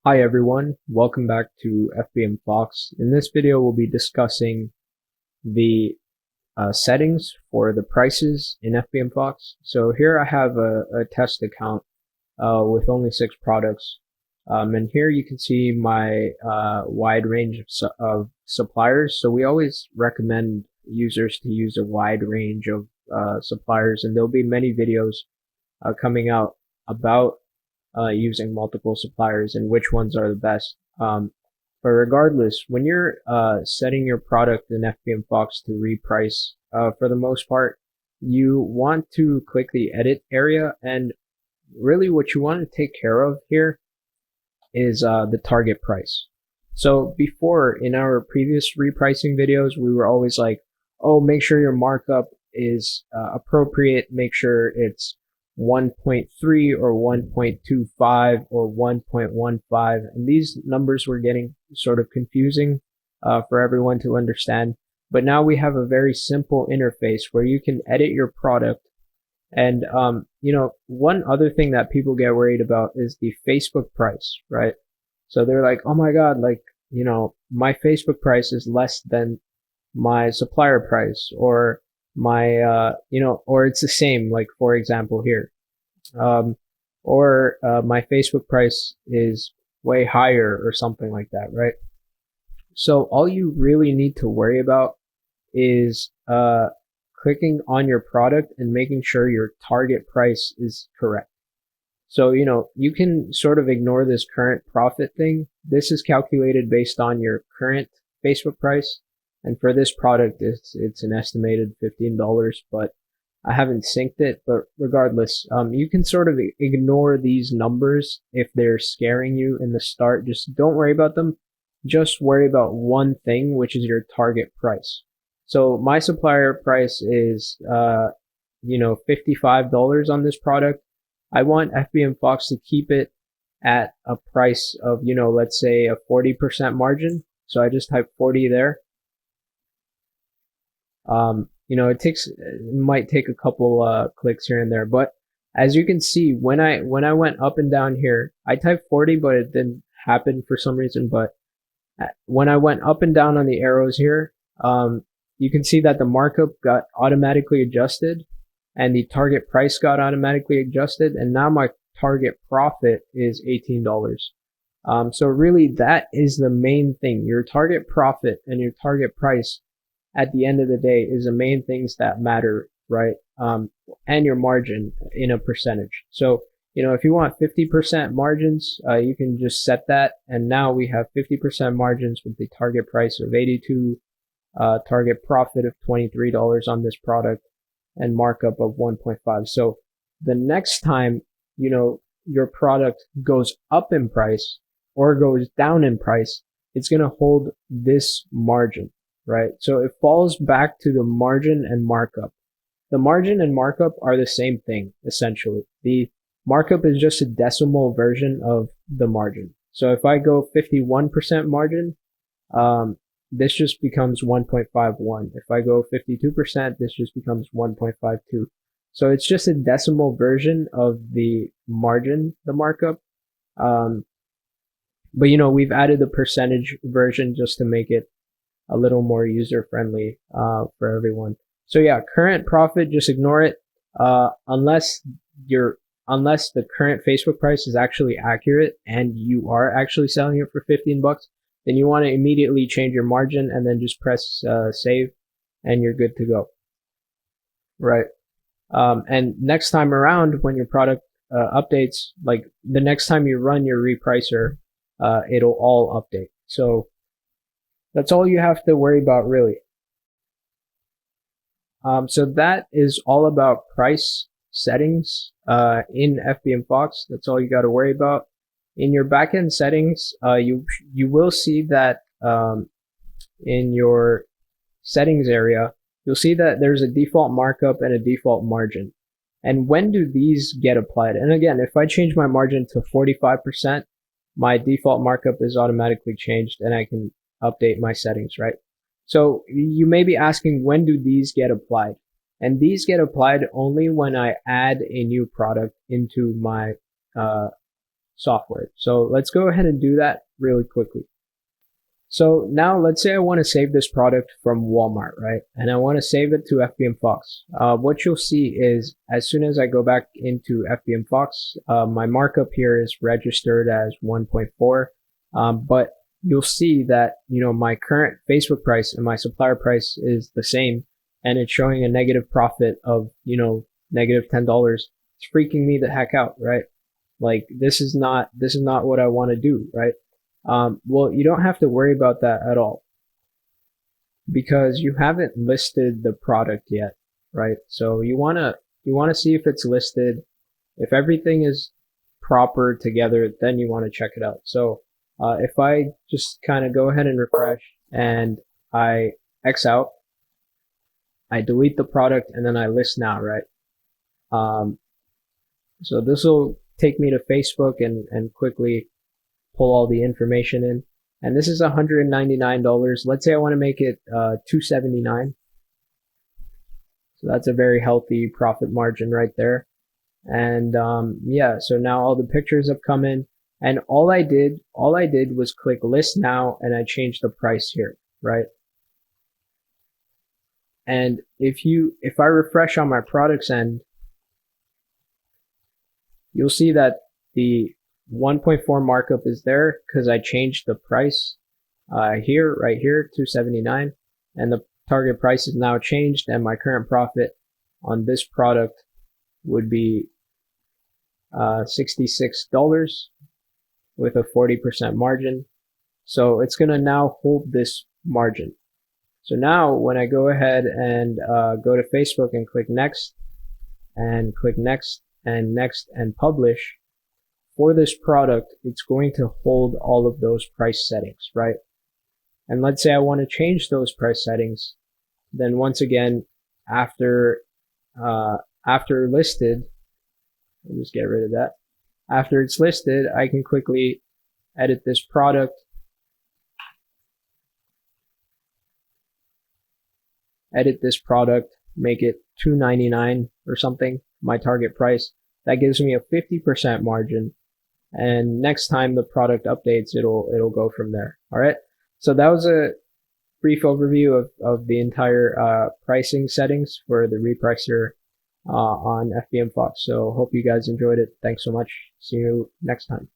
Hi everyone, welcome back to Fbmfox. In this video, we'll be discussing the settings for the prices in Fbmfox. So here I have a test account with only 6 products. And here you can see my wide range of suppliers. So we always recommend users to use a wide range of suppliers, and there'll be many videos coming out about using multiple suppliers and which ones are the best. But regardless, when you're setting your product in Fbmfox to reprice, for the most part, you want to click the edit area, and really what you want to take care of here is the target price. So before, in our previous repricing videos, we were always like, oh, make sure your markup is appropriate, make sure it's 1.3 or 1.25 or 1.15, and these numbers were getting sort of confusing for everyone to understand. But now we have a very simple interface where you can edit your product. And one other thing that people get worried about is the Facebook price, right? So they're like, oh my God, my Facebook price is less than my supplier price, or my or it's the same, like for example here, or my Facebook price is way higher or something like that, right? So all you really need to worry about is clicking on your product and making sure your target price is correct. So, you can sort of ignore this current profit thing. This is calculated based on your current Facebook price. And for this product, it's an estimated $15, but I haven't synced it. But regardless, you can sort of ignore these numbers if they're scaring you in the start. Just don't worry about them. Just worry about one thing, which is your target price. So my supplier price is, $55 on this product. I want Fbmfox to keep it at a price of, let's say a 40% margin. So I just type 40 there. It might take a couple clicks here and there, but as you can see, when I went up and down here, I typed 40, but it didn't happen for some reason. But when I went up and down on the arrows here, you can see that the markup got automatically adjusted and the target price got automatically adjusted, and now my target profit is $18. So really that is the main thing. Your target profit and your target price at the end of the day is the main things that matter, right? And your margin in a percentage. So, if you want 50% margins, you can just set that. And now we have 50% margins with the target price of 82, target profit of $23 on this product, and markup of 1.5. So the next time, your product goes up in price or goes down in price, it's going to hold this margin, right? So it falls back to the margin and markup. The margin and markup are the same thing, essentially. The markup is just a decimal version of the margin. So if I go 51% margin, this just becomes 1.51. If I go 52%, this just becomes 1.52. So it's just a decimal version of the margin, the markup. But we've added the percentage version just to make it a little more user friendly for everyone. So yeah, current profit, just ignore it unless the current Facebook price is actually accurate and you are actually selling it for $15. Then you want to immediately change your margin and then just press save, and you're good to go. Right. And next time around, when your product updates, like the next time you run your repricer, it'll all update. So that's all you have to worry about, really. So that is all about price settings in Fbmfox. That's all you got to worry about. In your backend settings, you will see that in your settings area, you'll see that there's a default markup and a default margin. And when do these get applied? And again, if I change my margin to 45%, my default markup is automatically changed and I can update my settings, right? So you may be asking, when do these get applied? And these get applied only when I add a new product into my software. So let's go ahead and do that really quickly. So now let's say I want to save this product from Walmart, right? And I want to save it to Fbmfox. What you'll see is as soon as I go back into Fbmfox, my markup here is registered as 1.4. But you'll see that, my current Facebook price and my supplier price is the same, and it's showing a negative profit of, negative $10. It's freaking me the heck out, right? Like this is not what I want to do, right? Well, you don't have to worry about that at all because you haven't listed the product yet, right? So you want to see if it's listed. If everything is proper together, then you want to check it out. So if I just kind of go ahead and refresh and I X out, I delete the product and then I list now, right? So this will take me to Facebook and quickly pull all the information in. And this is $199. Let's say I want to make it $279. So that's a very healthy profit margin right there. And yeah, so now all the pictures have come in, and all I did was click list now, and I changed the price here, right? And if I refresh on my products end, you'll see that the 1.4 markup is there because I changed the price right here, $279, and the target price is now changed, and my current profit on this product would be $66 with a 40% margin. So it's going to now hold this margin. So now when I go ahead and go to Facebook and click next and click next and next and publish, for this product, it's going to hold all of those price settings, right? And let's say I want to change those price settings. Then once again, after listed, I'll just get rid of that. After it's listed, I can quickly edit this product. Make it $299 or something, my target price. That gives me a 50% margin. And next time the product updates, it'll go from there. All right. So that was a brief overview of the entire pricing settings for the repricer on Fbmfox. So hope you guys enjoyed it. Thanks so much. See you next time.